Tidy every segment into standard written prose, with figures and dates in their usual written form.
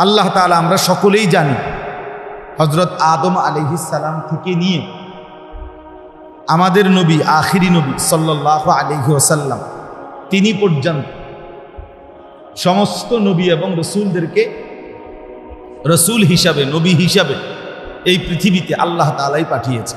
আল্লাহ তাআলা আমরা সকলেই জানি হযরত আদম আলাইহিস সালাম থেকে নিয়ে আমাদের নবী আখিরি নবী সাল্লাল্লাহু আলাইহি ওয়াসাল্লাম তিনি পর্যন্ত সমস্ত নবী এবং রসুলদেরকে রসুল হিসাবে, নবী হিসাবে এই পৃথিবীতে আল্লাহ তাআলাই পাঠিয়েছে।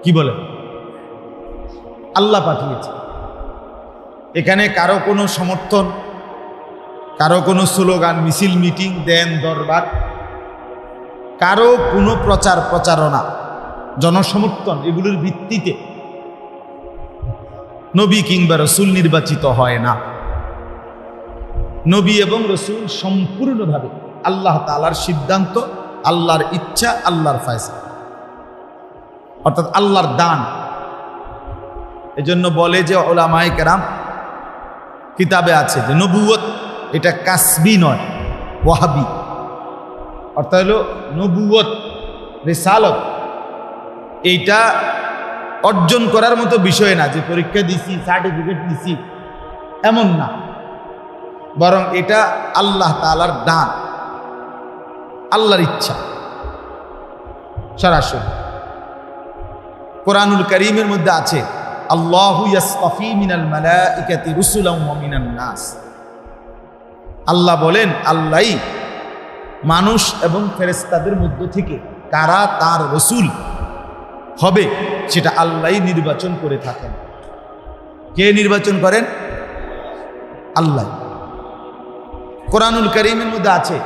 কি বলেন? আল্লাহ পাঠিয়েছে। এখানে কারো কোনো সমর্থন, কারো কোনো স্লোগান, মিছিল, মিটিং, দেন দরবার, কারো কোনো প্রচার প্রচারণা, জনসমর্থন, এগুলোর ভিত্তিতে নবী কিংবা রসুল নির্বাচিত হয় না। নবী এবং রসুল সম্পূর্ণভাবে আল্লাহ তাআলার সিদ্ধান্ত, আল্লাহর ইচ্ছা, আল্লাহর ফয়সালা, অর্থাৎ আল্লাহর দান। এজন্য বলে যে উলামায়ে কেরাম কিতাবে আছে যে নবুয়ত এটা কাসবি নয়, ওয়াহাবি। অর্থাৎ হলো নবুয়ত, রিসালত এইটা অর্জন করার মতো বিষয় না যে পরীক্ষা দিছি, সার্টিফিকেট দিছি, এমন না। বরং এটা আল্লাহ তাআলার দান, আল্লাহর ইচ্ছা সরাসরি। কোরআনুল কারীমের মধ্যে আছে আল্লাহু ইয়াসতাফি মিনাল মালাইকাতি রুসুলাম ওয়া মিনান নাস। আল্লাহ বলেন আল্লাহই মানুষ এবং ফেরেশতাদের মধ্য থেকে কারা তার রসুল হবে সেটা আল্লাহই নির্বাচন করে থাকেন। কে নির্বাচন করেন? আল্লাহ। কোরআনুল কারীমের মধ্যে আছে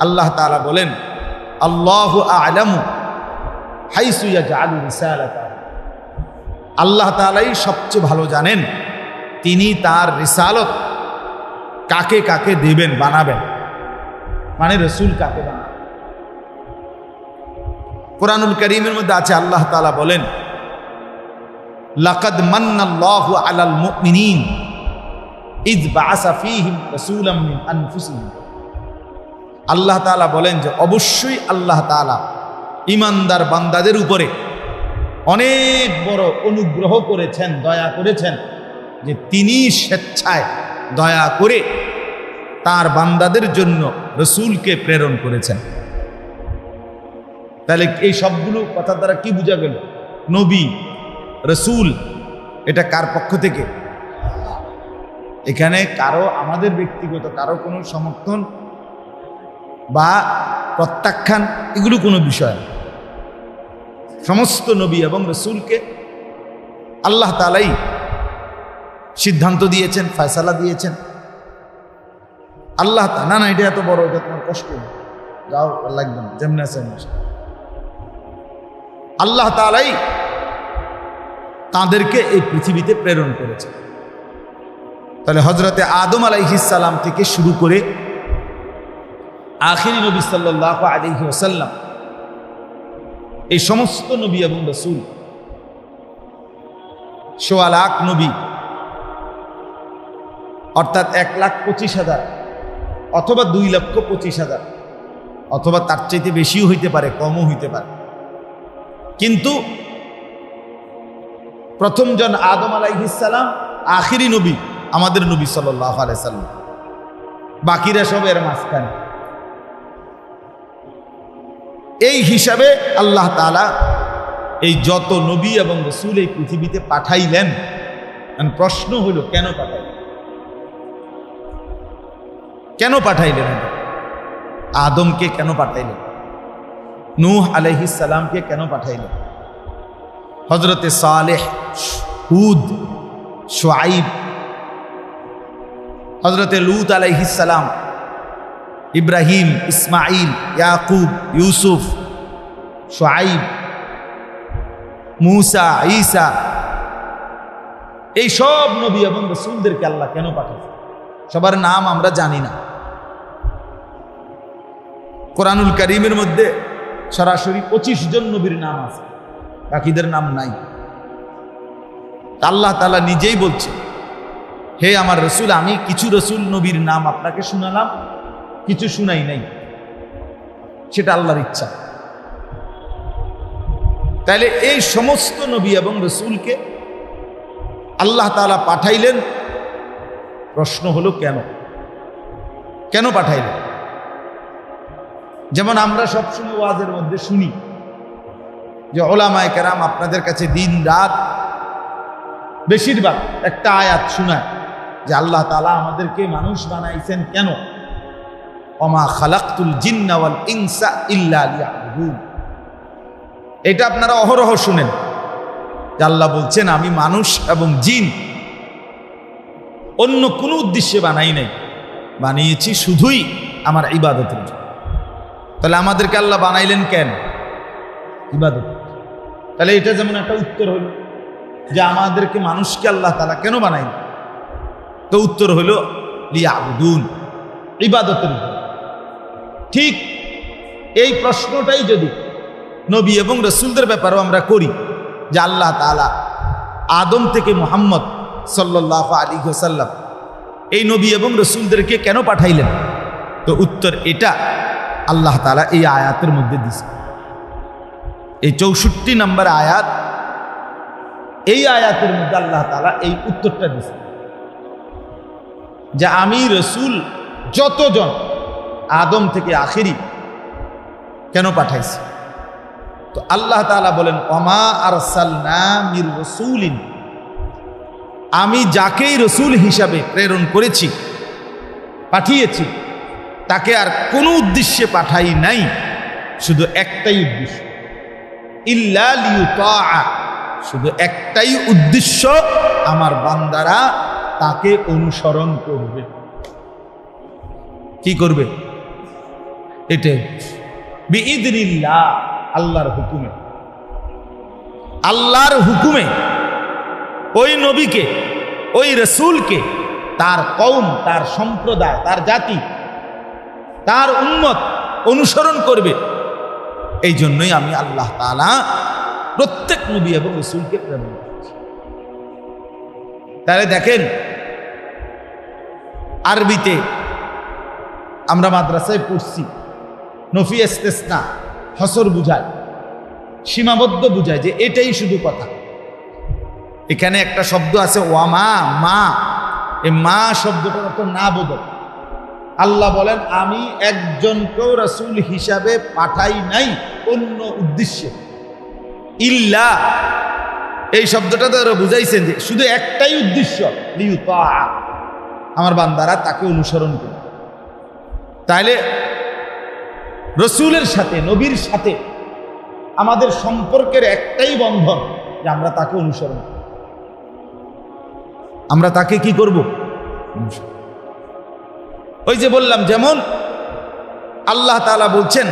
আল্লাহ তাআলা বলেন আল্লাহু আ'লামু হাইসু ইয়াজআলু রিসালাতাহু। আল্লাহ তাআলাই সবচেয়ে ভালো জানেন তিনি তার রিসালত কাকে কাকে দেবেন, বানাবেন, মানে রসুল কাকে বানাবেন। কোরআনুল কারীমের মধ্যে আছে আল্লাহ তাআলা বলেন লাকাদ মান্নাল্লাহু আলাল মুমিনিন ইয বাআসা ফীহিম রাসূলাম মিন আনফুসিহিম। আল্লাহ তাআলা বলেন যে অবশ্যই আল্লাহ তাআলা ঈমানদার বান্দাদের উপরে অনেক বড় অনুগ্রহ করেছেন, দয়া করেছেন, যে তিনি স্বেচ্ছায় দয়া করে তার বান্দাদের জন্য রসুলকে প্রেরণ করেছেন। তাহলে এই সবগুলো কথা দ্বারা কি বোঝা গেল? নবী, রসুল এটা কার পক্ষ থেকে? এখানে কারো, আমাদের ব্যক্তিগত কারো কোনো সমর্থন বা প্রত্যাখ্যান এগুলো কোনো বিষয় না। সমস্ত নবী এবং রসুলকে আল্লাহ তাআলাই সিদ্ধান্ত দিয়েছেন, ফয়সালা দিয়েছেন। আল্লাহ না না এটা এত বড়, এটা তোমার কষ্ট, যাও লাগবে না, যেমন আছে আল্লাহ তাআলাই তাদেরকে এই পৃথিবীতে প্রেরণ করেছে। তাহলে হযরতে আদম আলাইহিস সালাম থেকে শুরু করে আখিরি নবী সাল্লাল্লাহু আলাইহি ওয়াসাল্লাম এই সমস্ত নবী এবং রাসূল, ১৬ লাখ নবী, অর্থাৎ ১,২৫,০০০ অথবা ২,২৫,০০০ অথবা তার চাইতে বেশিও হইতে পারে, কমও হইতে পারে। কিন্তু প্রথমজন আদম আলাইহিস সালাম, আখিরি নবী আমাদের নবী সাল্লাল্লাহু আলাইহি সাল্লাম, বাকিরা সব এর মাঝখানে। এই হিসাবে আল্লাহ তাআলা এই যত নবী এবং রাসূল এই পৃথিবীতে পাঠাইলেন। প্রশ্ন হলো কেন পাঠাইলেন? কেন পাঠাইলেন? আদমকে কেন পাঠাইলেন? নূহ আলাইহিস সালামকে কেন পাঠাইলেন? হযরতে সালেহ, হুদ, শুআইব, হযরতে লূত আলাইহিস সালাম, ইব্রাহিম, ইসমাইল, ইয়াকুব, ইউসুফ, শুআইব, মূসা, ঈসা, এই সব নবী এবং রাসূলদেরকে আল্লাহ কেন পাঠাইছেন? সবার নাম আমরা জানি না। কোরআনুল কারীমের মধ্যে সরাসরি ২৫ জন নবীর নাম আছে, বাকিদের নাম নাই। আল্লাহ তাআলা নিজেই বলছে, হে আমার রসুল, আমি কিছু রসুল নবীর নাম আপনাকে শুনালাম, কিছু শুনাই নাই, সেটা আল্লাহর ইচ্ছা। তাহলে এই সমস্ত নবী এবং রসুলকে আল্লাহ তাআলা পাঠাইলেন। প্রশ্ন হলো কেন? কেন পাঠাইলেন? যেমন আমরা সবসময় ওয়াজের মধ্যে শুনি যে উলামায়ে কেরাম আপনাদের কাছে দিন রাত বেশিরভাগ একটা আয়াত শোনায় যে আল্লাহ তাআলা আমাদেরকে মানুষ বানাইছেন কেন? ওমা খালাকতুল জিন্না ওয়াল ইনসা ইল্লা লিয়াবুদুন। এটা আপনারা অহরহ শুনেন যে আল্লাহ বলছেন আমি মানুষ এবং জিন অন্য কোনো উদ্দেশ্যে বানাই নাই, বানিয়েছি শুধুই আমার ইবাদতের জন্য। তাহলে আমাদেরকে আল্লাহ বানাইলেন কেন? ইবাদত। তাহলে এটা যেমন একটা উত্তর হইল যে আমাদেরকে মানুষকে আল্লাহ তাআলা কেন বানাইলেন, তো উত্তর হইল লিয়াবুদুন, ইবাদতের জন্য। ঠিক এই প্রশ্নটাই যদি নবী এবং রাসূলদের ব্যাপারেও আমরা করি যে আল্লাহ তাআলা আদম থেকে মুহাম্মদ সাল্লাল্লাহু আলাইহি ওয়াসাল্লাম এই নবী এবং রাসূলদেরকে কেন পাঠাইলেন, তো উত্তর এটা আল্লাহ তাআলা এই আয়াতের মধ্যে দিয়েছে। এই 64 নম্বর আয়াত, এই আয়াতের মধ্যে আল্লাহ তাআলা এই উত্তরটা দিয়েছে যে আমি রাসূল যতজন আদম থেকে আখিরি কেন পাঠাইছি। তো আল্লাহ তাআলা বলেন ওমা আরসালনা মির রাসূলিন, আমি যাকেই রসুল হিসাবে প্রেরণ করেছি, পাঠিয়েছি, তাকে আর কোনো উদ্দেশ্যে পাঠাই নাই, শুধু একটাই উদ্দেশ্য, ইল্লা লিয়ুতাআ, শুধু একটাই উদ্দেশ্য, আমার বান্দারা তাকে অনুসরণ করবে। কি করবে? এটাই বিইذনিল্লাহ, আল্লাহর হুকুমে। আল্লাহর হুকুমে ওই নবীকে, ওই রসুলকে তার কওম, তার সম্প্রদায়, তার জাতি, তার উম্মত অনুসরণ করবে। এই জন্যই আমি আল্লাহ তাআলা প্রত্যেক নবী এবং রসুলকে প্রেরণ করেছি। তাহলে দেখেন, আরবিতে আমরা মাদ্রাসায় পড়ছি নফি ইস্তেসনা, হসর বুঝায়, সীমাবদ্ধ বুঝায় যে এটাই শুধু কথা। এখানে একটা শব্দ আছে ওয়ামা, মা, এই মা শব্দটার অর্থ না বোধক। আল্লাহ বলেন আমি একজনকেও রাসূল হিসাবে পাঠাই নাই অন্য উদ্দেশ্যে। ইল্লা, এই শব্দটা তো বুঝাইছেন যে শুধু একটাই উদ্দেশ্য, লিয়ুতাআ, আমার বান্দারা তাকে অনুসরণ করে। তাইলে রসুলের সাথে, নবীর সাথে আমাদের সম্পর্কের একটাই বন্ধন যে আমরা তাকে অনুসরণ করি। আমরা তাকে কি করব? ওই যে বললাম, যেমন আল্লাহ তাআলা বলছেন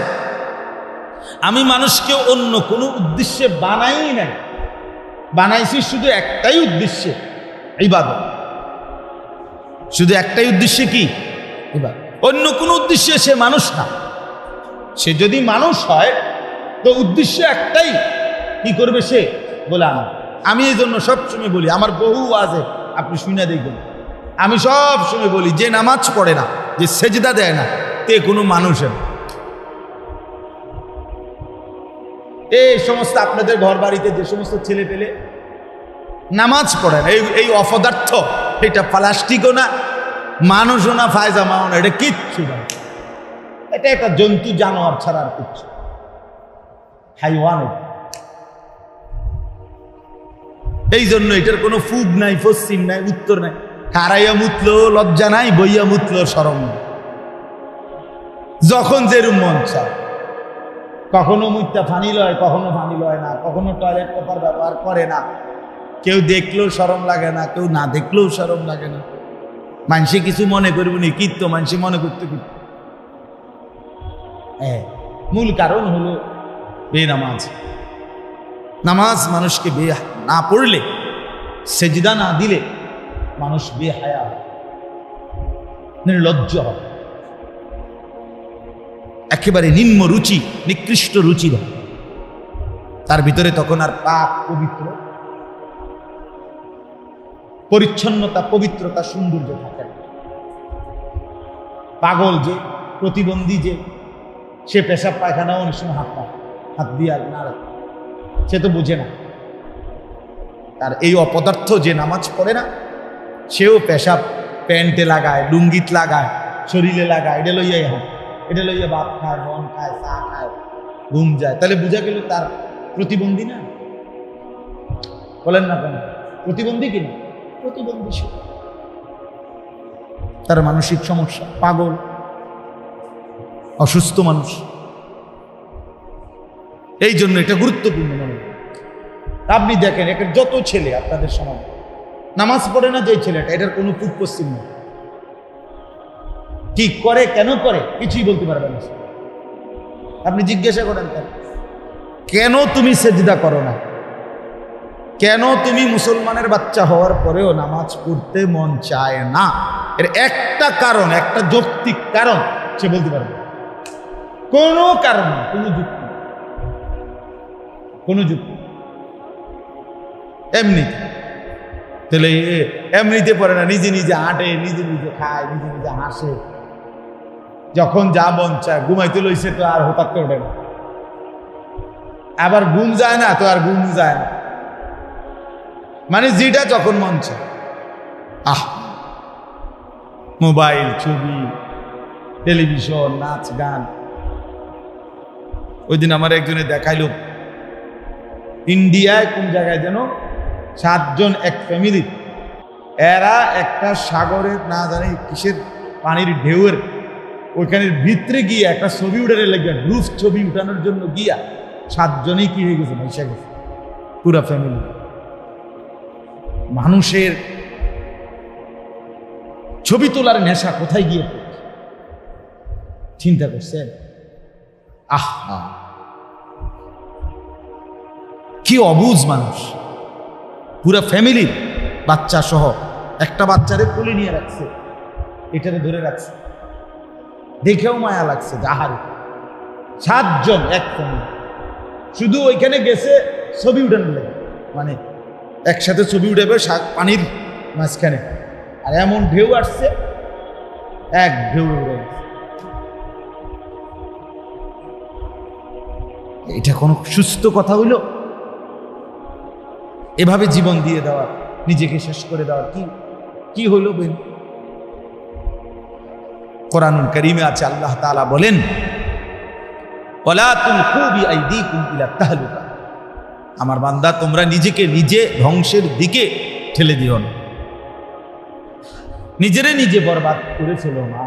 আমি মানুষকে অন্য কোনো উদ্দেশ্যে বানাই নাই, বানাইছি শুধু একটাই উদ্দেশ্যে, ইবাদত। শুধু একটাই উদ্দেশ্যে, কি? ইবাদত। অন্য কোনো উদ্দেশ্যে সে মানুষ না। সে যদি মানুষ হয় তো উদ্দেশ্য একটাই, কি করবে সে? গোলাম। আমি এই জন্য সবসময় বলি, আমার বহু ওয়াজে আপনি শুনে দেখবেন, আমি সব সময় বলি যে নামাজ পড়ে না, যে সেজদা দেয় না, তে কোনো মানুষের। এই সমস্ত আপনাদের ঘর বাড়িতে যে সমস্ত ছেলে পেলে নামাজ পড়ে না, এই অপদার্থ, এটা প্লাস্টিকও না, মানুষও না, ফায়জামাও না, এটা কিচ্ছু না। এটা একটা জন্তু জানোয়ার ছাড়া আর কিচ্ছু, হাইওয়ান। এই জন্য এটার কোনো ফুগ নাই, পশ্চিম নাই, উত্তর নাই। খারাইয়া মুতলো লজ্জা নাই, বইয়া মুতলো শরম নাই। যখন যেরুম মন চায়, কখনো মুইতা ফানি লয়, কখনো ফানি লয় না, কখনো টয়লেট পেপার ব্যবহার করে না। কেউ দেখলেও শরম লাগে না, কেউ না দেখলেও শরম লাগে না। মানুষে কিছু মনে করব নি, কিন্তু মানুষে মনে করতে করতে মূল কারণ হলো বেনামাজ। নামাজ মানুষকে না পড়লে, সেজদা না দিলে মানুষ বেহায়া হয়, নির্লজ্জ হয়, একেবারে নিম্ন রুচি, নিকৃষ্ট রুচি হয়। তার ভিতরে তখন আর পাপ, পবিত্র, পরিচ্ছন্নতা, পবিত্রতা, সৌন্দর্য থাকে না। পাগল যে, প্রতিবন্ধী যে, সে পেশাব পায়খানাও অনেক সময় হাত দিয়ে না রাখে, সে তো বুঝে না। আর এই অপদার্থ যে নামাজ পড়ে না, সেও পেশাব প্যান্টে লাগায়, লুঙ্গিত লাগায়, শরীরে লাগায়, এটা লইয়াই হয়। এটা লইয়া ভাত খায়, বন খায়, চা খায়, ঘুম যায়, তাহলে বোঝা গেল তার প্রতিবন্ধী না? বলেন না কেন? প্রতিবন্ধী কিনা? প্রতিবন্ধী। তার মানসিক সমস্যা, পাগল, অসুস্থ মানুষ। এই জন্য এটা গুরুত্বপূর্ণ মনে হয়। আপনি দেখেন একের যত ছেলে আপনাদের সমাজ নামাজ পড়ে না, যে ছেলেটা, এটার কোনো পূর্ব পশ্চিম নেই। কি করে, কেন করে, কিছুই বলতে পারবেন না। আপনি জিজ্ঞাসা করেন কেন তুমি সেজদা করো না, কেন তুমি মুসলমানের বাচ্চা হওয়ার পরেও নামাজ পড়তে মন চায় না, এর একটা কারণ, একটা যৌক্তিক কারণ সে বলতে পারবে। কোনো কারণ না, কোনো যুক্তি, কোনো যুক্তি। এমনি তাহলে এমনিতে পড়ে না, নিজে নিজে হাঁটে, নিজে নিজে খায়, নিজে নিজে হাসে, যখন যা মন চায়। ঘুমাইতে লইছে তো আর হঠাৎ ওঠে না, আবার ঘুম যায় না তো আর ঘুম যায় না, মানে যেটা যখন মন চায়। মোবাইল, ছবি, টেলিভিশন, নাচ গান। ওই দিন আমার একজনে দেখাইল, ইন্ডিয়ায় কোন জায়গায় যেন 7 জন এক ফ্যামিলি, এরা একটা সাগরের না জানি কিসের পানির ঢেউয়ের ওইখানের ভিতরে গিয়ে একটা ছবি উঠাতে লাগবে, গ্রুপ ছবি উঠানোর জন্য গিয়া 7 জনেই কি হয়ে গেছে, ভাইসা গেছে পুরা ফ্যামিলি। মানুষের ছবি তোলার নেশা কোথায় গিয়ে চিন্তা করছেন? কি অবুঝ মানুষ, পুরা ফ্যামিলি বাচ্চা সহ, একটা বাচ্চারে কোলে নিয়ে রাখছে, এটারে ধরে রাখছে, দেখেও মায়া লাগছে। যাহারে 7 জন এক ফ্যামিলি, শুধু ওইখানে গেছে ছবি উঠানো লাগে, মানে একসাথে ছবি উঠাবে পানির মাঝখানে, আর এমন ঢেউ আসছে, এক ঢেউ উড়ে গেছে। এটা কোনো সুস্থ কথা হইল? এভাবে জীবন দিয়ে দেওয়া, নিজেকে শেষ করে দেওয়ার কি হইল? কোরআনুল কারীমে আছে, আল্লাহ তাআলা বলেন, ওয়ালা তুলকু বিআইদিকুম ইলা তাহলুকা, আমার বান্দা তোমরা নিজেকে নিজে ধ্বংসের দিকে ঠেলে দিও না, নিজেরে নিজে বরবাদ করে ফেলো না।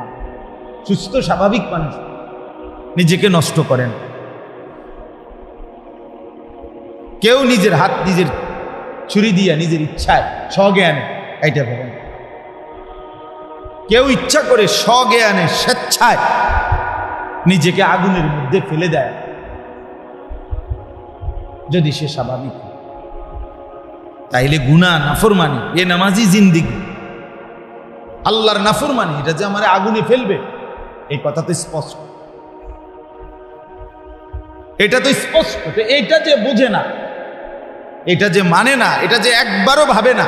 সুস্থ স্বাভাবিক মানুষ নিজেকে নষ্ট করেন। কেউ নিজের হাত নিজের ছুরি দিয়া নিজের ইচ্ছায় স্বজ্ঞানে কাইটা ফেলেন, কেউ ইচ্ছা করে স্বজ্ঞানে স্বেচ্ছায় নিজেকে আগুনের মধ্যে ফেলে দেয়, যদি সে স্বাভাবিক। তাইলে গুনাহ, নাফরমানি, এ নামাজি জিন্দিগি, আল্লাহর নাফরমানি, এটা যে আমার আগুনে ফেলবে, এই কথা তো স্পষ্ট। এটা তো স্পষ্ট। এটা যে বুঝে না, এটা যে মানে না, এটা যে একবারও ভাবে না,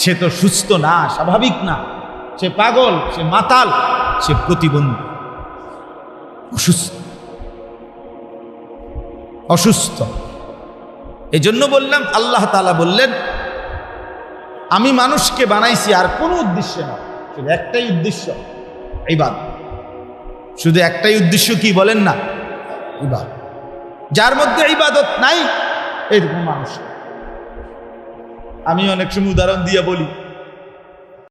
সে তো সুস্থ না, স্বাভাবিক না, সে পাগল, সে মাতাল, সে প্রতিবন্ধী, অসুস্থ, অসুস্থ। এই জন্য বললাম, আল্লাহ তাআলা বললেন, আমি মানুষকে বানাইছি আর কোনো উদ্দেশ্য না, শুধু একটাই উদ্দেশ্য, ইবাদত। শুধু একটাই উদ্দেশ্য, কি বলেন না? ইবাদত। যার মধ্যে ইবাদত নাই, এরকম মানুষ। আমি অনেক সময় উদাহরণ দিয়ে বলি,